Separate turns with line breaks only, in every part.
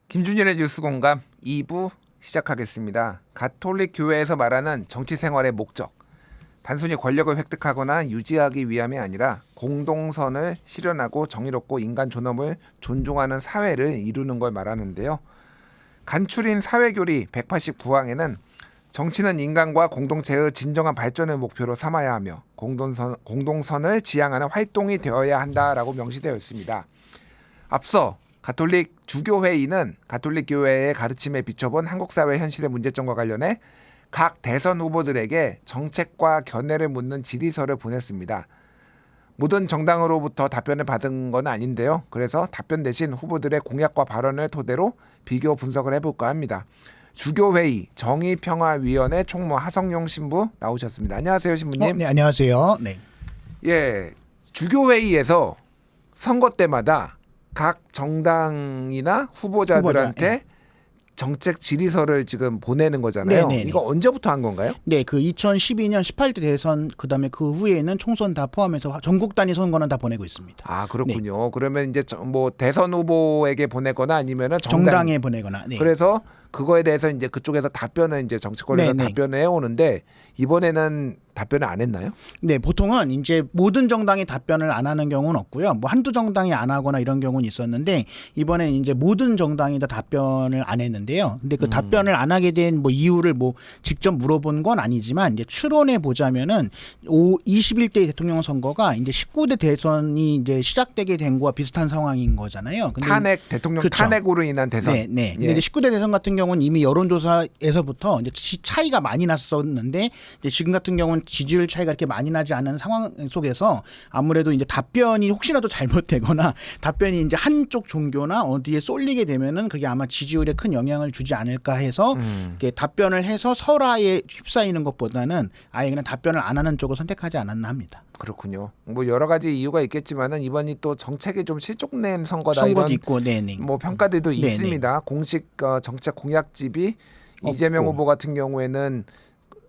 김준일의 뉴스 공감 2부 시작하겠습니다. 가톨릭 교회에서 말하는 정치 생활의 목적. 단순히 권력을 획득하거나 유지하기 위함이 아니라 공동선을 실현하고 정의롭고 인간 존엄을 존중하는 사회를 이루는 걸 말하는데요. 간추린 사회교리 189항에는 정치는 인간과 공동체의 진정한 발전을 목표로 삼아야 하며 공동선을 지향하는 활동이 되어야 한다라고 명시되어 있습니다. 앞서 가톨릭 주교회의는 가톨릭 교회의 가르침에 비춰본 한국 사회 현실의 문제점과 관련해 각 대선 후보들에게 정책과 견해를 묻는 질의서를 보냈습니다. 모든 정당으로부터 답변을 받은 건 아닌데요. 그래서 답변 대신 후보들의 공약과 발언을 토대로 비교 분석을 해볼까 합니다. 주교회의 정의평화위원회 총무 하성룡 신부 나오셨습니다. 안녕하세요, 신부님.
네, 안녕하세요. 네.
예, 주교회의에서 선거 때마다 각 정당이나 후보자들한테
네.
정책 질의서를 지금 보내는 거잖아요.
네네네.
이거 언제부터 한 건가요?
네, 그 2012년 18대 대선 그다음에 그 후에는 총선 다 포함해서 전국 단위 선거는 다 보내고 있습니다.
아, 그렇군요. 네. 그러면 이제 뭐 대선 후보에게 보내거나 아니면은
정당에 보내거나. 네.
그래서 그거에 대해서 이제 그쪽에서 답변을 이제 정치권에서 답변을 해오는데 이번에는 답변을 안 했나요?
네, 보통은 이제 모든 정당이 답변을 안 하는 경우는 없고요. 뭐 한두 정당이 안 하거나 이런 경우는 있었는데 이번에 이제 모든 정당이 다 답변을 안 했는데요. 근데 그 답변을 안 하게 된 뭐 이유를 뭐 직접 물어본 건 아니지만 이제 추론해 보자면은 21대 대통령 선거가 이제 19대 대선이 이제 시작되게 된 거와 비슷한 상황인 거잖아요. 근데
대통령
그쵸.
탄핵으로 인한 대선.
네, 네.
예.
근데 이제 19대 대선 같은 경우는 이미 여론조사에서부터 이제 차이가 많이 났었는데 이제 지금 같은 경우는 지지율 차이가 이렇게 많이 나지 않은 상황 속에서 아무래도 이제 답변이 혹시라도 잘못되거나 답변이 이제 한쪽 종교나 어디에 쏠리게 되면은 그게 아마 지지율에 큰 영향을 주지 않을까 해서 이렇게 답변을 해서 설화에 휩싸이는 것보다는 아예 그냥 답변을 안 하는 쪽을 선택하지 않았나 합니다.
그렇군요. 뭐 여러 가지 이유가 있겠지만은 이번이 또 정책이 좀 실족된 선거다
선거도
이런
있고, 네네.
뭐 평가들도
네네.
있습니다. 공식 정책 공약집이
없고.
이재명 후보 같은 경우에는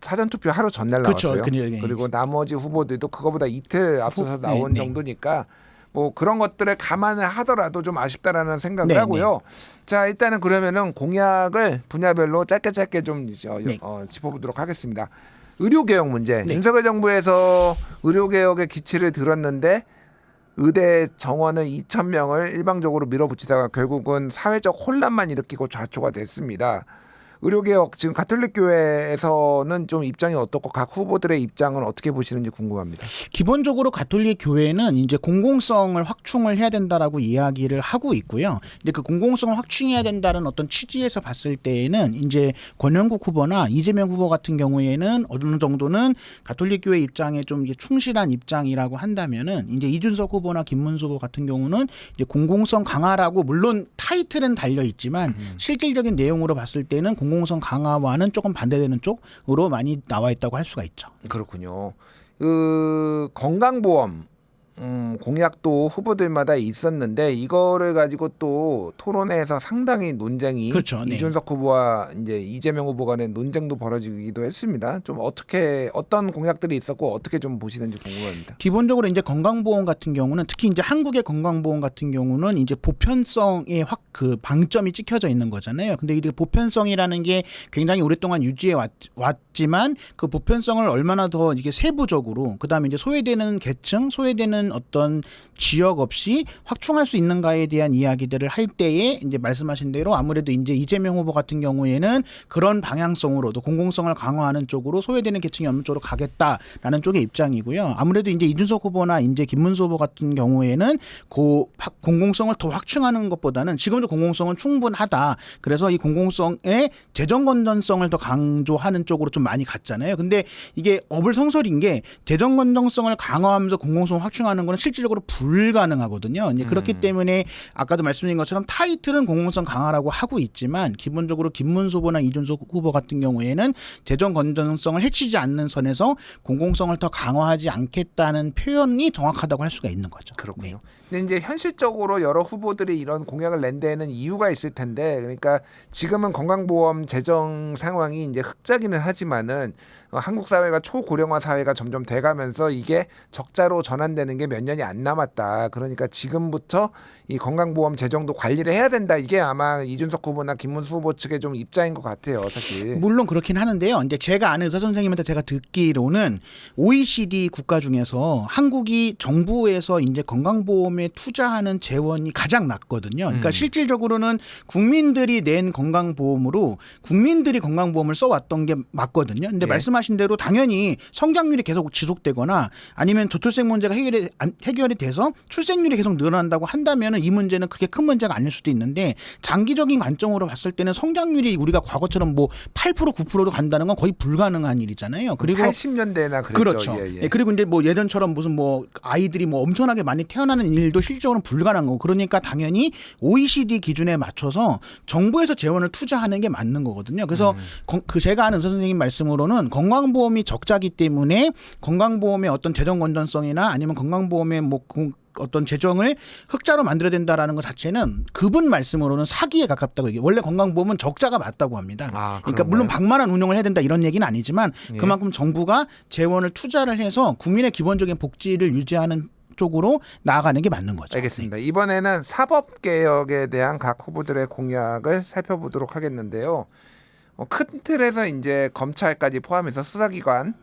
사전투표 하루 전날
그쵸,
나왔어요.
그냥,
그리고 나머지 후보들도 그거보다 이틀 앞서서 나온
네네.
정도니까 뭐 그런 것들을 감안을 하더라도 좀 아쉽다라는 생각을
네네.
하고요. 자, 일단은 그러면은 공약을 분야별로 짧게 좀
네.
짚어보도록 하겠습니다. 의료개혁 문제.
네.
윤석열 정부에서 의료개혁의 기치를 들었는데 의대 정원을 2,000명을 일방적으로 밀어붙이다가 결국은 사회적 혼란만 일으키고 좌초가 됐습니다. 의료개혁 지금 가톨릭 교회에서는 좀 입장이 어떻고 각 후보들의 입장은 어떻게 보시는지 궁금합니다.
기본적으로 가톨릭 교회는 이제 공공성을 확충을 해야 된다라고 이야기를 하고 있고요. 근데 그 공공성을 확충해야 된다는 어떤 취지에서 봤을 때에는 이제 권영국 후보나 이재명 후보 같은 경우에는 어느 정도는 가톨릭 교회 입장에 좀 이제 충실한 입장이라고 한다면은 이제 이준석 후보나 김문수 후보 같은 경우는 이제 공공성 강화라고 물론 타이틀은 달려 있지만 실질적인 내용으로 봤을 때는 공공성 강화와는 조금 반대되는 쪽으로 많이 나와 있다고 할 수가 있죠.
그렇군요. 그 건강보험 공약도 후보들마다 있었는데 이거를 가지고 또 토론회에서 상당히 논쟁이
그렇죠. 네.
이준석 후보와 이제 이재명 후보 간의 논쟁도 벌어지기도 했습니다. 좀 어떤 공약들이 있었고 어떻게 좀 보시는지 궁금합니다.
기본적으로 이제 건강보험 같은 경우는 특히 이제 한국의 건강보험 같은 경우는 이제 보편성에 확 그 방점이 찍혀져 있는 거잖아요. 근데 이 보편성이라는 게 굉장히 오랫동안 유지해 왔지만 그 보편성을 얼마나 더 이게 세부적으로 그다음에 이제 소외되는 계층, 소외되는 어떤 지역 없이 확충할 수 있는가에 대한 이야기들을 할 때에 이제 말씀하신 대로 아무래도 이제 이재명 후보 같은 경우에는 그런 방향성으로도 공공성을 강화하는 쪽으로 소외되는 계층이 없는 쪽으로 가겠다라는 쪽의 입장이고요. 아무래도 이제 이준석 후보나 이제 김문수 후보 같은 경우에는 그 공공성을 더 확충하는 것보다는 지금도 공공성은 충분하다. 그래서 이 공공성의 재정 건전성을 더 강조하는 쪽으로 좀 많이 갔잖아요. 근데 이게 어불성설인 게 재정 건전성을 강화하면서 공공성을 확충하는 거는 실질적으로 불가능하거든요. 이제 그렇기 때문에 아까도 말씀드린 것처럼 타이틀은 공공성 강화라고 하고 있지만 기본적으로 김문수 후보나 이준석 후보 같은 경우에는 재정 건전성을 해치지 않는 선에서 공공성을 더 강화하지 않겠다는 표현이 정확하다고 할 수가 있는 거죠.
그렇군요.
네.
근데 이제 현실적으로 여러 후보들이 이런 공약을 낸 데에는 이유가 있을 텐데, 그러니까 지금은 건강보험 재정 상황이 이제 흑자기는 하지만은 한국 사회가 초고령화 사회가 점점 돼가면서 이게 적자로 전환되는 게 게 몇 년이 안 남았다. 그러니까 지금부터 이 건강보험 재정도 관리를 해야 된다. 이게 아마 이준석 후보나 김문수 후보 측의 좀 입장인 것 같아요. 사실.
물론 그렇긴 하는데요. 이제 제가 아는 의사 선생님한테 제가 듣기로는 OECD 국가 중에서 한국이 정부에서 이제 건강보험에 투자하는 재원이 가장 낮거든요. 그러니까 실질적으로는 국민들이 낸 건강보험으로 국민들이 건강보험을 써왔던 게 맞거든요. 근데
예.
말씀하신 대로 당연히 성장률이 계속 지속되거나 아니면 저출생 문제가 해결이 돼서 출생률이 계속 늘어난다고 한다면 이 문제는 그렇게 큰 문제가 아닐 수도 있는데 장기적인 관점으로 봤을 때는 성장률이 우리가 과거처럼 뭐 8% 9%로 간다는 건 거의 불가능한 일이잖아요. 그리고
80년대나 그랬죠.
그렇죠.
예, 예.
예, 그리고 이제 뭐 예전처럼 무슨 뭐 아이들이 뭐 엄청나게 많이 태어나는 일도 실질적으로 불가능한 거고 그러니까 당연히 OECD 기준에 맞춰서 정부에서 재원을 투자하는 게 맞는 거거든요. 그래서 그 제가 아는 의사 선생님 말씀으로는 건강보험이 적자기 때문에 건강보험의 어떤 재정 건전성이나 아니면 건강보험의 뭐 어떤 재정을 흑자로 만들어야 된다라는 것 자체는 그분 말씀으로는 사기에 가깝다고 얘기해요. 원래 건강보험은 적자가 맞다고 합니다. 그러니까 물론 방만한 운용을 해야 된다 이런 얘기는 아니지만 그만큼 정부가 재원을 투자를 해서 국민의 기본적인 복지를 유지하는 쪽으로 나아가는 게 맞는 거죠.
알겠습니다. 이번에는 사법개혁에 대한 각 후보들의 공약을 살펴보도록 하겠는데요. 큰 틀에서 이제 검찰까지 포함해서 수사기관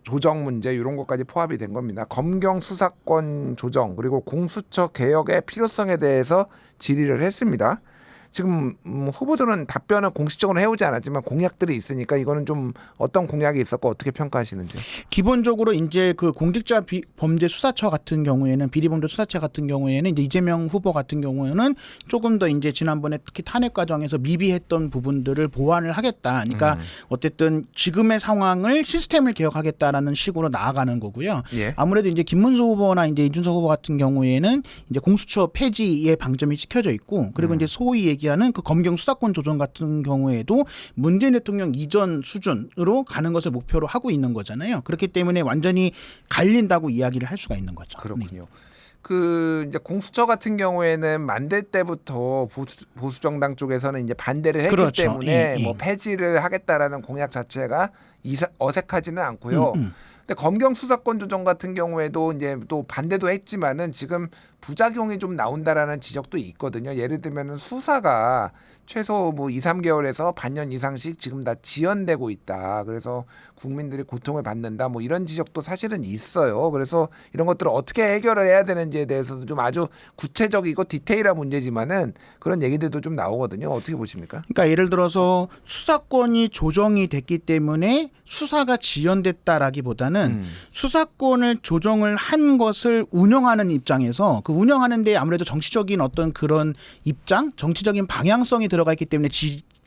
조정 문제 이런 것까지 포함이 된 겁니다. 검경 수사권 조정 그리고 공수처 개혁의 필요성에 대해서 질의를 했습니다. 지금 후보들은 답변을 공식적으로 해오지 않았지만 공약들이 있으니까 이거는 좀 어떤 공약이 있었고 어떻게 평가하시는지.
기본적으로 이제 그 공직자 범죄 수사처 같은 경우에는 비리범죄 수사처 같은 경우에는 이제 이재명 후보 같은 경우에는 조금 더 이제 지난번에 특히 탄핵 과정에서 미비했던 부분들을 보완을 하겠다. 그러니까 어쨌든 지금의 상황을 시스템을 개혁하겠다라는 식으로 나아가는 거고요.
예.
아무래도 이제 김문수 후보나 이제 이준석 후보 같은 경우에는 이제 공수처 폐지의 방점이 찍혀져 있고 그리고 이제 소위 얘기하는 그 검경 수사권 조정 같은 경우에도 문재인 대통령 이전 수준으로 가는 것을 목표로 하고 있는 거잖아요. 그렇기 때문에 완전히 갈린다고 이야기를 할 수가 있는 거죠.
그렇군요. 그 이제 공수처 같은 경우에는 만들 때부터 보수 정당 쪽에서는 이제 반대를 했기
그렇죠.
때문에
예.
뭐 폐지를 하겠다라는 공약 자체가 어색하지는 않고요. 근데 검경 수사권 조정 같은 경우에도 이제 또 반대도 했지만은 지금 부작용이 좀 나온다라는 지적도 있거든요. 예를 들면은 수사가 최소 뭐 2, 3개월에서 반년 이상씩 지금 다 지연되고 있다. 그래서 국민들이 고통을 받는다. 뭐 이런 지적도 사실은 있어요. 그래서 이런 것들을 어떻게 해결을 해야 되는지에 대해서도 좀 아주 구체적이고 디테일한 문제지만은 그런 얘기들도 좀 나오거든요. 어떻게 보십니까?
그러니까 예를 들어서 수사권이 조정이 됐기 때문에 수사가 지연됐다라기보다는 수사권을 조정을 한 것을 운영하는 입장에서 그 운영하는데 아무래도 정치적인 어떤 그런 입장, 정치적인 방향성이 들어가 있기 때문에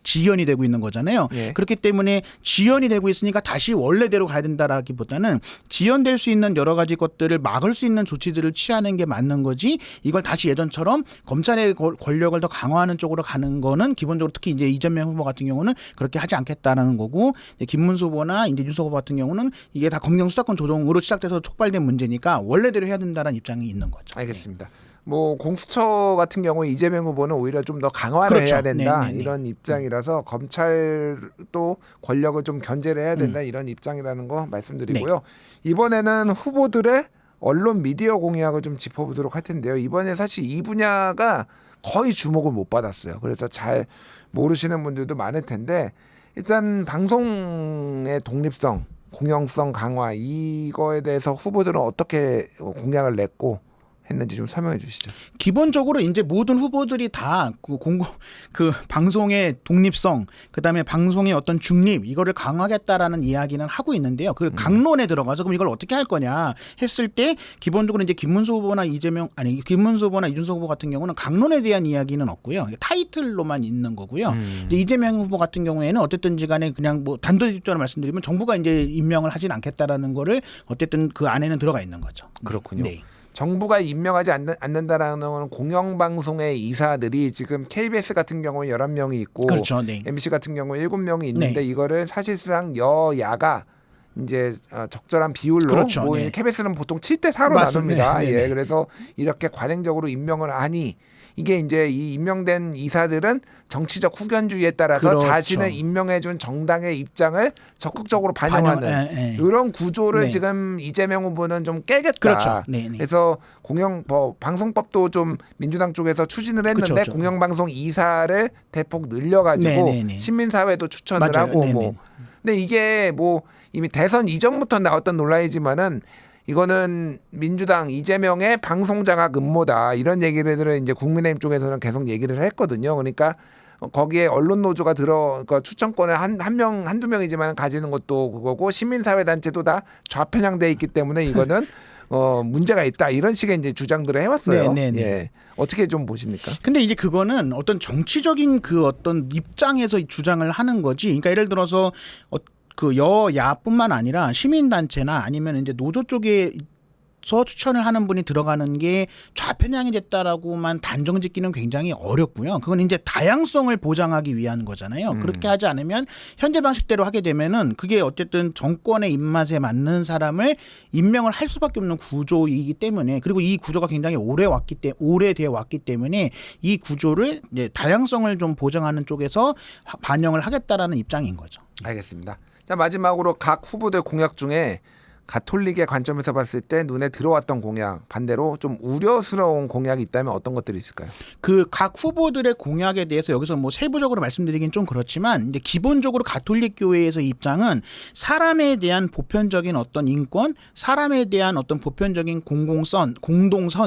지연이 되고 있는 거잖아요.
예.
그렇기 때문에 지연이 되고 있으니까 다시 원래대로 가야 된다라기보다는 지연될 수 있는 여러 가지 것들을 막을 수 있는 조치들을 취하는 게 맞는 거지 이걸 다시 예전처럼 검찰의 권력을 더 강화하는 쪽으로 가는 거는 기본적으로 특히 이제 이재명 후보 같은 경우는 그렇게 하지 않겠다라는 거고 이제 김문수 후보나 이제 윤석 후보 같은 경우는 이게 다 검경 수사권 조정으로 시작돼서 촉발된 문제니까 원래대로 해야 된다는 입장이 있는 거죠.
알겠습니다. 뭐 공수처 같은 경우에 이재명 후보는 오히려 좀 더 강화를
그렇죠.
해야 된다
네네네.
이런 입장이라서 검찰도 권력을 좀 견제를 해야 된다 이런 입장이라는 거 말씀드리고요. 이번에는 후보들의 언론 미디어 공약을 좀 짚어보도록 할 텐데요. 이번에 사실 이 분야가 거의 주목을 못 받았어요. 그래서 잘 모르시는 분들도 많을 텐데 일단 방송의 독립성, 공영성 강화 이거에 대해서 후보들은 어떻게 공약을 냈고 했는지 좀 설명해 주시죠.
기본적으로 이제 모든 후보들이 다 그 방송의 독립성, 그다음에 방송의 어떤 중립 이거를 강화하겠다라는 이야기는 하고 있는데요. 그 강론에 들어가서 그럼 이걸 어떻게 할 거냐 했을 때 기본적으로 이제 김문수 후보나 이준석 후보 같은 경우는 강론에 대한 이야기는 없고요. 타이틀로만 있는 거고요. 이제 이재명 후보 같은 경우에는 어쨌든지 간에 그냥 뭐 단도직입적으로 말씀드리면 정부가 이제 임명을 하진 않겠다라는 거를 어쨌든 그 안에는 들어가 있는 거죠.
그렇군요.
네.
정부가 임명하지 않는다라는 공영방송의 이사들이 지금 KBS 같은 경우에 11명이 있고
그렇죠. 네.
MBC 같은 경우에 7명이 있는데
네.
이거를 사실상 여야가 이제 적절한 비율로
그렇죠.
뭐
네.
KBS는 보통 7대 4로
맞습니다.
나눕니다.
네.
예,
네.
그래서 이렇게 관행적으로 임명을 하니 이게 이제 이 임명된 이사들은 정치적 후견주의에 따라서
그렇죠.
자신을 임명해준 정당의 입장을 적극적으로 반영하는
예.
이런 구조를
네.
지금 이재명 후보는 좀 깨겠다.
그렇죠. 네, 네.
그래서 방송법도 좀 민주당 쪽에서 추진을 했는데
그렇죠.
공영방송 이사를 대폭 늘려가지고
네, 네, 네.
시민사회도 추천을
맞아요.
하고
네,
뭐.
네.
근데 이게 뭐 이미 대선 이전부터 나왔던 논란이지만은 이거는 민주당 이재명의 방송장악 음모다 이런 얘기들을 이제 국민의힘 쪽에서는 계속 얘기를 했거든요. 그러니까 거기에 언론 노조가 그러니까 추천권을 한두 명이지만 가지는 것도 그거고 시민사회 단체도 다 좌편향돼 있기 때문에 이거는 문제가 있다 이런 식의 이제 주장들을 해왔어요.
네, 네, 네.
예. 어떻게 좀 보십니까?
근데 이제 그거는 어떤 정치적인 그 어떤 입장에서 주장을 하는 거지. 그러니까 예를 들어서 그 여야뿐만 아니라 시민단체나 아니면 이제 노조 쪽에 서 추천을 하는 분이 들어가는 게 좌편향이 됐다라고만 단정짓기는 굉장히 어렵고요. 그건 이제 다양성을 보장하기 위한 거잖아요. 그렇게 하지 않으면 현재 방식대로 하게 되면은 그게 어쨌든 정권의 입맛에 맞는 사람을 임명을 할 수밖에 없는 구조이기 때문에 그리고 이 구조가 굉장히 오래되어 왔기 때문에 이 구조를 이제 다양성을 좀 보장하는 쪽에서 반영을 하겠다라는 입장인 거죠.
알겠습니다. 자 마지막으로 각 후보들 공약 중에 가톨릭의 관점에서 봤을 때 눈에 들어왔던 공약 반대로 좀 우려스러운 공약이 있다면 어떤 것들이 있을까요?
그 각 후보들의 공약에 대해서 여기서 뭐 세부적으로 말씀드리긴 좀 그렇지만 이제 기본적으로 가톨릭 교회에서 입장은 사람에 대한 보편적인 어떤 인권, 사람에 대한 어떤 보편적인 공동선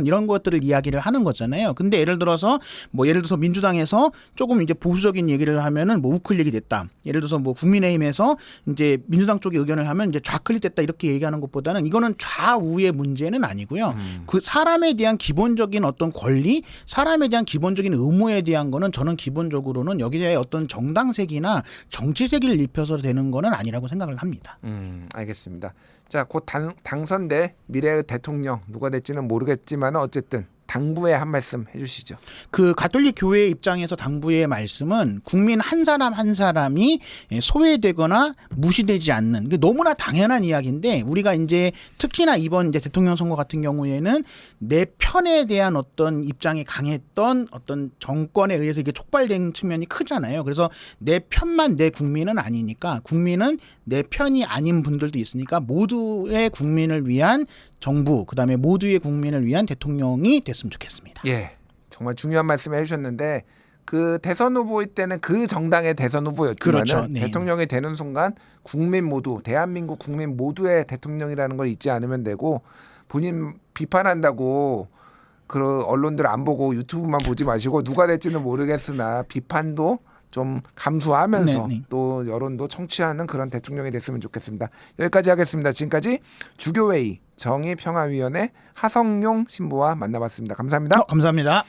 이런 것들을 이야기를 하는 거잖아요. 근데 예를 들어서 민주당에서 조금 이제 보수적인 얘기를 하면은 뭐 우클릭이 됐다. 예를 들어서 뭐 국민의힘에서 이제 민주당 쪽의 의견을 하면 이제 좌클릭 됐다 이렇게 얘기하는 것보다는 이거는 좌우의 문제는 아니고요. 그 사람에 대한 기본적인 어떤 권리, 사람에 대한 기본적인 의무에 대한 거는 저는 기본적으로는 여기에 어떤 정당색이나 정치색을 입혀서 되는 거는 아니라고 생각을 합니다.
알겠습니다. 자, 곧 당선돼 미래의 대통령 누가 될지는 모르겠지만 어쨌든 당부에 한 말씀 해주시죠.
그 가톨릭 교회의 입장에서 당부의 말씀은 국민 한 사람 한 사람이 소외되거나 무시되지 않는 너무나 당연한 이야기인데 우리가 이제 특히나 이번 이제 대통령 선거 같은 경우에는 내 편에 대한 어떤 입장이 강했던 어떤 정권에 의해서 이게 촉발된 측면이 크잖아요. 그래서 내 편만 내 국민은 아니니까 국민은 내 편이 아닌 분들도 있으니까 모두의 국민을 위한 정부 그다음에 모두의 국민을 위한 대통령이 됐으면 좋겠습니다.
예, 정말 중요한 말씀을 해주셨는데 그 대선 후보일 때는 그 정당의 대선 후보였지만
그렇죠. 네.
대통령이 되는 순간 국민 모두 대한민국 국민 모두의 대통령이라는 걸 잊지 않으면 되고 본인 비판한다고 그 언론들 안 보고 유튜브만 보지 마시고 누가 될지는 모르겠으나 비판도 좀 감수하면서
네.
또 여론도 청취하는 그런 대통령이 됐으면 좋겠습니다. 여기까지 하겠습니다. 지금까지 주교회의 정의평화위원회 하성룡 신부와 만나봤습니다. 감사합니다.
감사합니다.